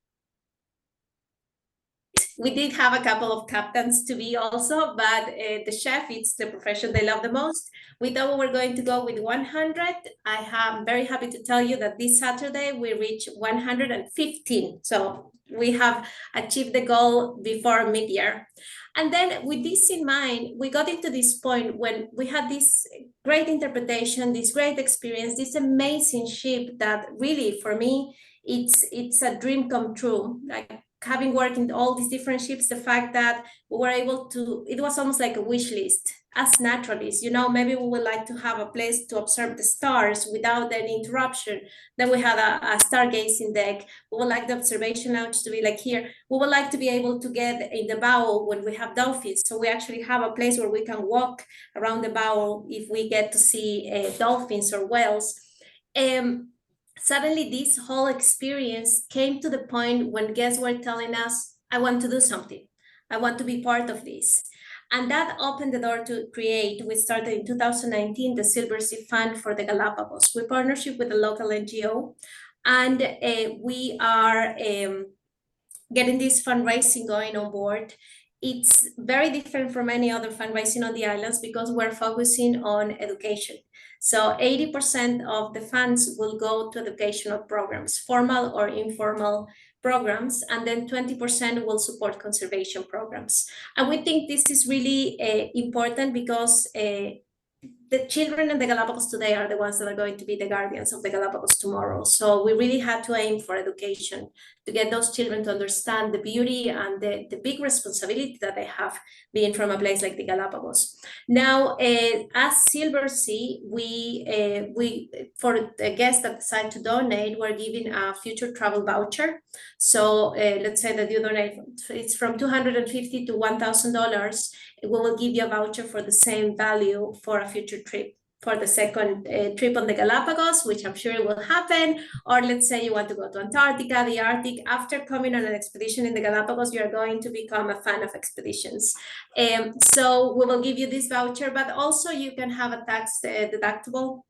S3: we did have a couple of captains to be also, but the chef, it's the profession they love the most. We thought we were going to go with 100. I am very happy to tell you that this Saturday we reached 115. So we have achieved the goal before mid-year. And then with this in mind, we got into this point when we had this great interpretation, this great experience, this amazing ship that really, for me, it's a dream come true. Like, having worked in all these different ships, the fact that we were able to, it was almost like a wish list as naturalists, you know, maybe we would like to have a place to observe the stars without any interruption. Then we had a stargazing deck. We would like the observation lounge to be like here. We would like to be able to get in the bow when we have dolphins. So we actually have a place where we can walk around the bow if we get to see dolphins or whales. Suddenly this whole experience came to the point when guests were telling us, I want to do something. I want to be part of this. And that opened the door to create, we started in 2019, the Silversea Fund for the Galapagos. We partnership with a local NGO, and we are getting this fundraising going on board. It's very different from any other fundraising on the islands because we're focusing on education. So 80% of the funds will go to educational programs, formal or informal programs, and then 20% will support conservation programs. And we think this is really important because the children in the Galapagos today are the ones that are going to be the guardians of the Galapagos tomorrow. So we really had to aim for education to get those children to understand the beauty and the big responsibility that they have being from a place like the Galapagos. Now, as Silversea, we for the guests that decide to donate, we're giving a future travel voucher. So let's say that you donate, it's from $250 to $1,000. We will give you a voucher for the same value for a future trip, for the second trip on the Galapagos, which I'm sure will happen. Or let's say you want to go to Antarctica, the Arctic. After coming on an expedition in the Galapagos, you're going to become a fan of expeditions. So we will give you this voucher, but also you can have a tax deductible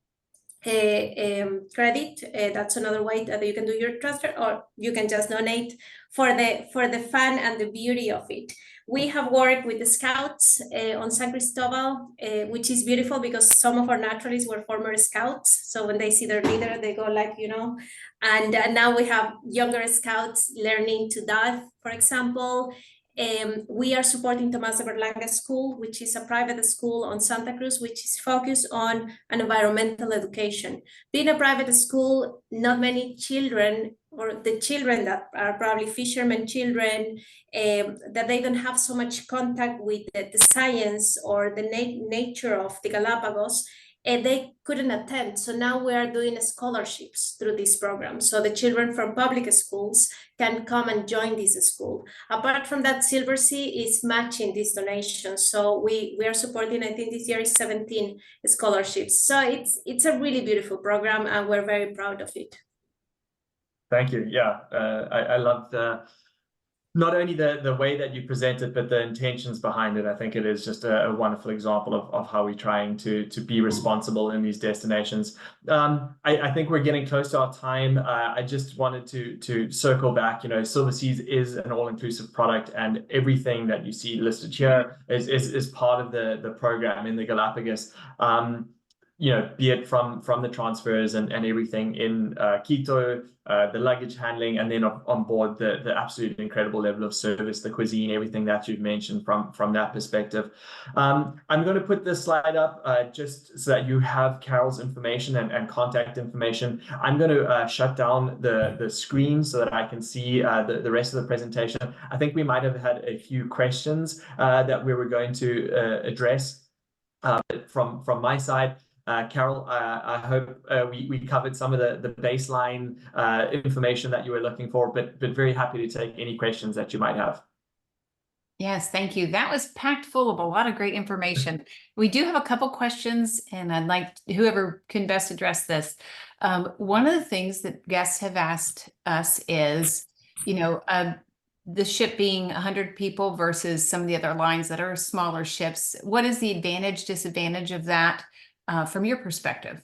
S3: credit. That's another way that you can do your transfer, or you can just donate for the fun and the beauty of it. We have worked with the Scouts on San Cristobal, which is beautiful because some of our naturalists were former Scouts. So when they see their leader, they go like, you know, and now we have younger Scouts learning to dive, for example. We are supporting Tomás de Berlanga School, which is a private school on Santa Cruz, which is focused on an environmental education. Being a private school, not many children, or the children that are probably fishermen children, that they don't have so much contact with the science or the nature of the Galapagos, and they couldn't attend. So now we are doing scholarships through this program. So the children from public schools can come and join this school. Apart from that, Silversea is matching these donations. So we are supporting, I think this year is 17 scholarships. So it's a really beautiful program and we're very proud of it.
S2: Thank you. Yeah, I love not only the way that you present it, but the intentions behind it. I think it is just a wonderful example of how we're trying to be responsible in these destinations. I think we're getting close to our time. I just wanted to circle back. You know, Silversea is an all-inclusive product, and everything that you see listed here is part of the program in the Galapagos. You know, be it from the transfers and everything in Quito, the luggage handling, and then on board the absolutely incredible level of service, the cuisine, everything that you've mentioned from that perspective. I'm going to put this slide up just so that you have Carol's information and contact information. I'm going to shut down the screen so that I can see the rest of the presentation. I think we might have had a few questions that we were going to address from my side. Carol, I hope we covered some of the baseline information that you were looking for, but very happy to take any questions that you might have.
S1: Yes, thank you. That was packed full of a lot of great information. We do have a couple questions, and I'd like whoever can best address this. One of the things that guests have asked us is, you know, the ship being 100 people versus some of the other lines that are smaller ships. What is the advantage, disadvantage of that? From your perspective?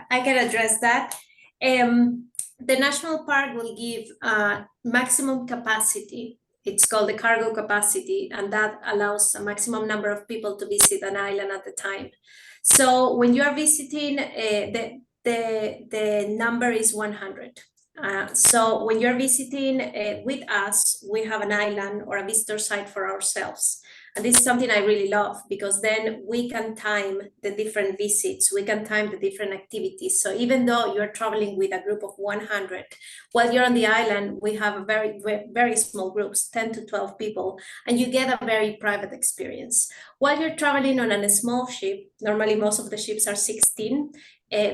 S3: I can address that. The national park will give maximum capacity. It's called the cargo capacity, and that allows a maximum number of people to visit an island at a time. So when you are visiting, the number is 100. So when you're visiting with us, we have an island or a visitor site for ourselves. And this is something I really love, because then we can time the different visits, we can time the different activities. So even though you're traveling with a group of 100, while you're on the island, we have a very small groups, 10 to 12 people, and you get a very private experience. While you're traveling on a small ship, normally most of the ships are 16,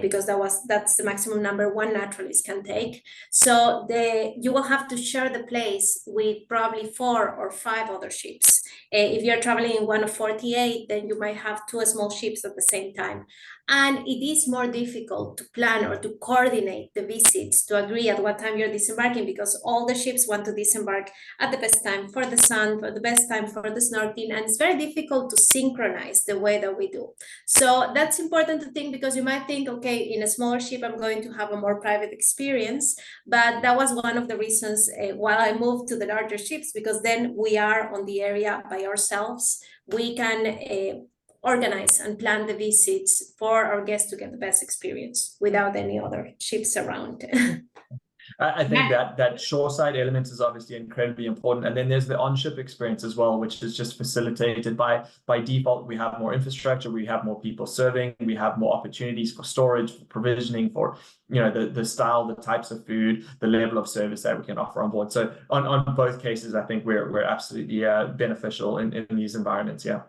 S3: because that's the maximum number one naturalist can take. So you will have to share the place with probably 4 or 5 other ships. If you're traveling in one of 48, then you might have 2 small ships at the same time. And it is more difficult to plan or to coordinate the visits, to agree at what time you're disembarking, because all the ships want to disembark at the best time for the sun, for the best time for the snorkeling, and it's very difficult to synchronize the way that we do. So that's important to think, because you might think, okay, in a smaller ship, I'm going to have a more private experience, but that was one of the reasons why I moved to the larger ships, because then we are on the area by ourselves. We can organize and plan the visits for our guests to get the best experience without any other ships around.
S2: I think that shoreside element is obviously incredibly important. And then there's the on-ship experience as well, which is just facilitated by default. We have more infrastructure, we have more people serving, we have more opportunities for storage, for provisioning, for, you know, the style, the types of food, the level of service that we can offer on board. So on both cases, I think we're absolutely beneficial in these environments. Yeah.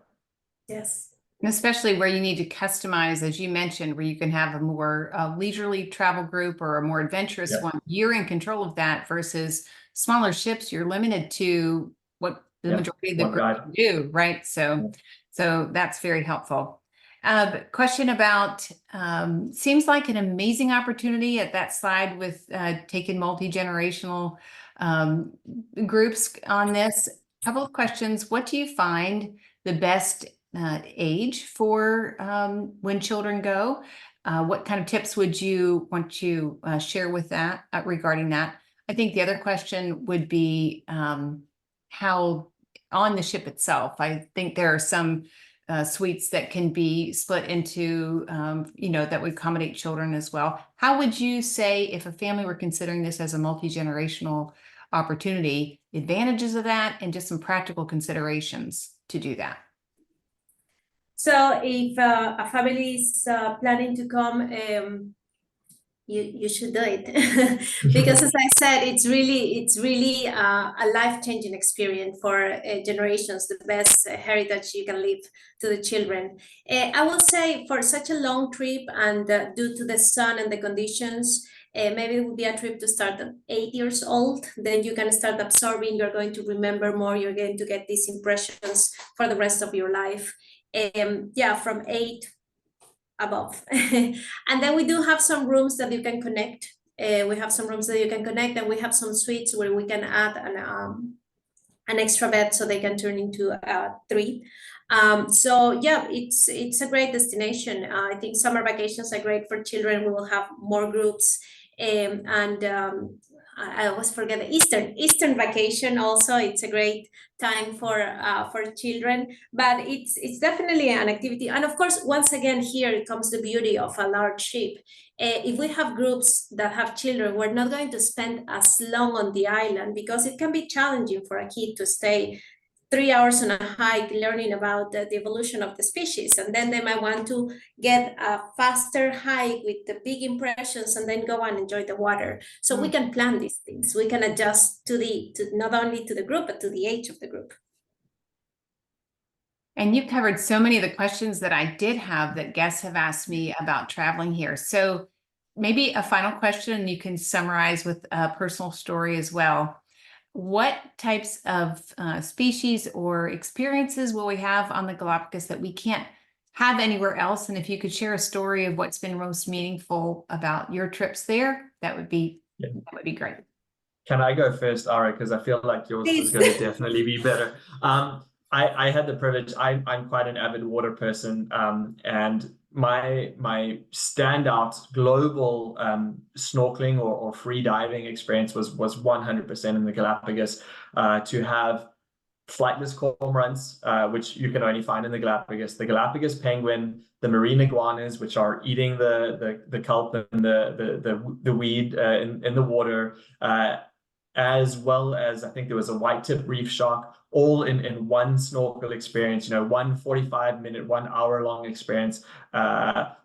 S3: Yes.
S1: Especially where you need to customize, as you mentioned, where you can have a more leisurely travel group or a more adventurous one. You're in control of that versus smaller ships. You're limited to what the majority of the group can do, right? So that's very helpful. Question about, seems like an amazing opportunity at that slide with taking multi-generational groups on this. Couple of questions. What do you find the best age for when children go. What kind of tips would you want to share with that regarding that? I think the other question would be how on the ship itself. I think there are some suites that can be split into, that would accommodate children as well. How would you say, if a family were considering this as a multi-generational opportunity, advantages of that and just some practical considerations to do that?
S3: So if a family is planning to come, you should do it because, as I said, it's really a life-changing experience for generations. The best heritage you can leave to the children. I will say for such a long trip and due to the sun and the conditions, maybe it would be a trip to start at 8 years old. Then you can start absorbing. You're going to remember more. You're going to get these impressions for the rest of your life. From 8 above. And then we do have some rooms that you can connect. We have some rooms that you can connect, and we have some suites where we can add an extra bed so they can turn into 3. So yeah, it's a great destination. I think summer vacations are great for children. We will have more groups, I always forget the Eastern vacation. Also, it's a great time for children. But it's definitely an activity. And of course, once again, here comes the beauty of a large ship. If we have groups that have children, we're not going to spend as long on the island because it can be challenging for a kid to stay 3 hours on a hike learning about the evolution of the species, and then they might want to get a faster hike with the big impressions and then go and enjoy the water. So we can plan these things. We can adjust to not only to the group but to the age of the group.
S1: And you've covered so many of the questions that I did have that guests have asked me about traveling here. So maybe a final question, you can summarize with a personal story as well. What types of species or experiences will we have on the Galapagos that we can't have anywhere else? And if you could share a story of what's been most meaningful about your trips there, that would be great.
S2: Can I go first, Ara? Because I feel like yours is going to definitely be better. I had the privilege. I'm quite an avid water person, and my standout global snorkeling or free diving experience was 100% in the Galapagos. To have flightless cormorants, which you can only find in the Galapagos penguin, the marine iguanas, which are eating the kelp and the weed in the water, as well as I think there was a white-tip reef shark, all in one snorkel experience, 1 45-minute, 1 hour-long experience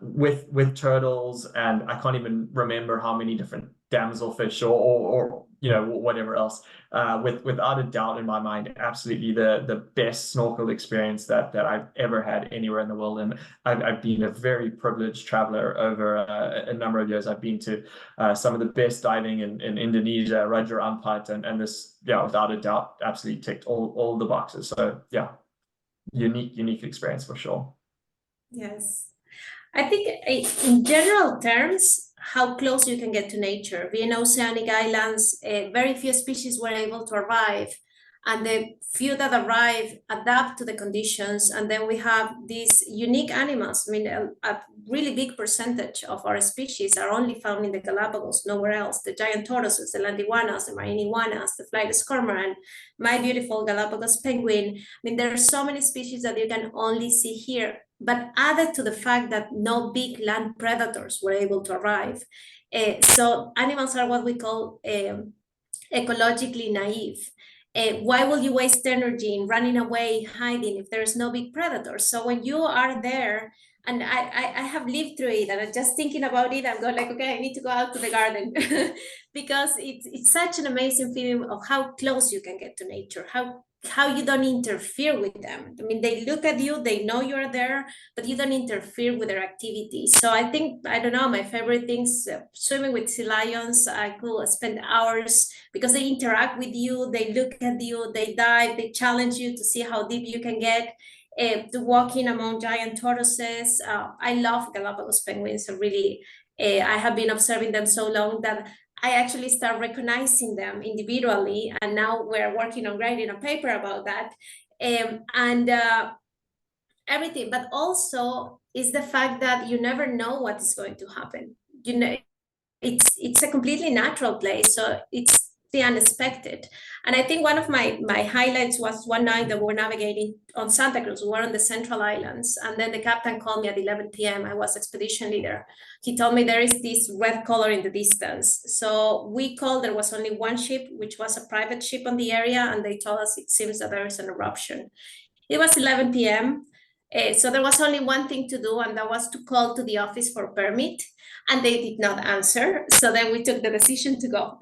S2: with turtles, and I can't even remember how many different damselfish or whatever else. Without a doubt in my mind, absolutely the best snorkel experience that I've ever had anywhere in the world. And I've been a very privileged traveler over a number of years. I've been to some of the best diving in Indonesia, Raja Ampat, and this, without a doubt, absolutely ticked all the boxes. So yeah, unique experience for sure.
S3: Yes, I think in general terms, how close you can get to nature. Being oceanic islands, very few species were able to arrive, and the few that arrive adapt to the conditions. And then we have these unique animals. I mean, a really big percentage of our species are only found in the Galapagos, nowhere else. The giant tortoises, the land iguanas, the marine iguanas, the flightless cormorant, my beautiful Galapagos penguin. I mean, there are so many species that you can only see here. But added to the fact that no big land predators were able to arrive. So animals are what we call ecologically naive. Why will you waste energy in running away, hiding if there's no big predators? So when you are there, and I have lived through it, and I'm just thinking about it, I'm going like, okay, I need to go out to the garden because it's such an amazing feeling of how close you can get to nature, how you don't interfere with them. I mean, they look at you, they know you're there, but you don't interfere with their activities. So I think, I don't know, my favorite things, swimming with sea lions. I could spend hours because they interact with you, they look at you, they dive, they challenge you to see how deep you can get. To walking among giant tortoises. I love Galapagos penguins. So really, I have been observing them so long that I actually start recognizing them individually, and now we're working on writing a paper about that. everything, but also is the fact that you never know what is going to happen. You know, it's a completely natural place, so it's the unexpected. And I think one of my highlights was one night that we were navigating on Santa Cruz. We were on the Central Islands, and then the captain called me at 11 p.m. I was expedition leader. He told me there is this red color in the distance. So we called, there was only one ship, which was a private ship on the area, and they told us it seems that there is an eruption. It was 11 p.m. So there was only one thing to do, and that was to call to the office for permit, and they did not answer. So then we took the decision to go.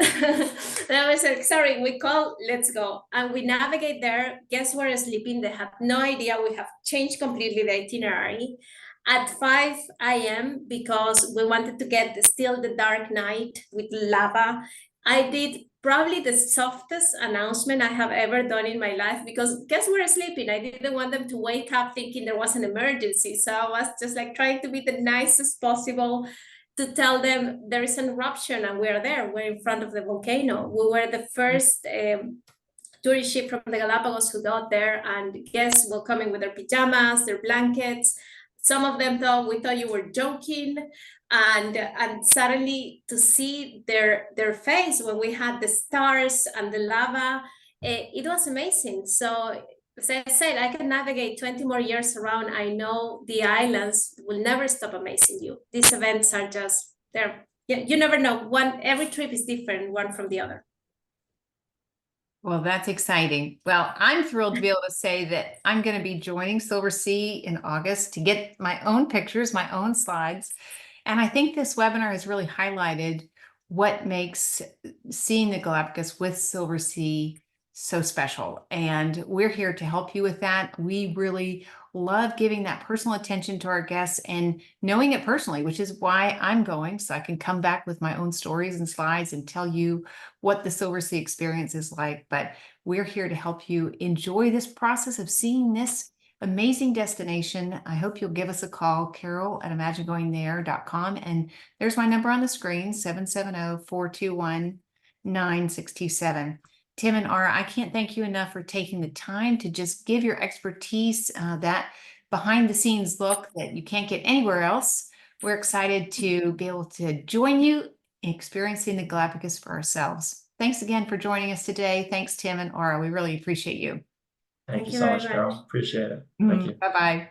S3: Then we said, sorry, we call, let's go. And we navigate there. Guests were sleeping. They had no idea. We have changed completely the itinerary at 5 a.m. because we wanted to get still the dark night with lava. I did probably the softest announcement I have ever done in my life because guests were sleeping. I didn't want them to wake up thinking there was an emergency. So I was just like trying to be the nicest possible to tell them there is an eruption and we're there. We're in front of the volcano. We were the first tourist ship from the Galápagos who got there, and guests were coming with their pajamas, their blankets. Some of them thought we thought you were joking. And suddenly to see their face when we had the stars and the lava, it was amazing. So as I said, I can navigate 20 more years around. I know the islands will never stop amazing you. These events are just there. You never know. Every trip is different, one from the other.
S1: Well, that's exciting. Well, I'm thrilled to be able to say that I'm going to be joining Silversea in August to get my own pictures, my own slides. And I think this webinar has really highlighted what makes seeing the Galapagos with Silversea so special. And we're here to help you with that. We really love giving that personal attention to our guests and knowing it personally, which is why I'm going, so I can come back with my own stories and slides and tell you what the Silversea experience is like. But we're here to help you enjoy this process of seeing this amazing destination. I hope you'll give us a call, carol@imaginegoingthere.com. And there's my number on the screen, 770-421-9627. Tim and Ara, I can't thank you enough for taking the time to just give your expertise, that behind the scenes look that you can't get anywhere else. We're excited to be able to join you in experiencing the Galapagos for ourselves. Thanks again for joining us today. Thanks, Tim and Ara. We really appreciate you.
S2: Thank you so much, Carol. Appreciate it. Thank you.
S1: Bye-bye.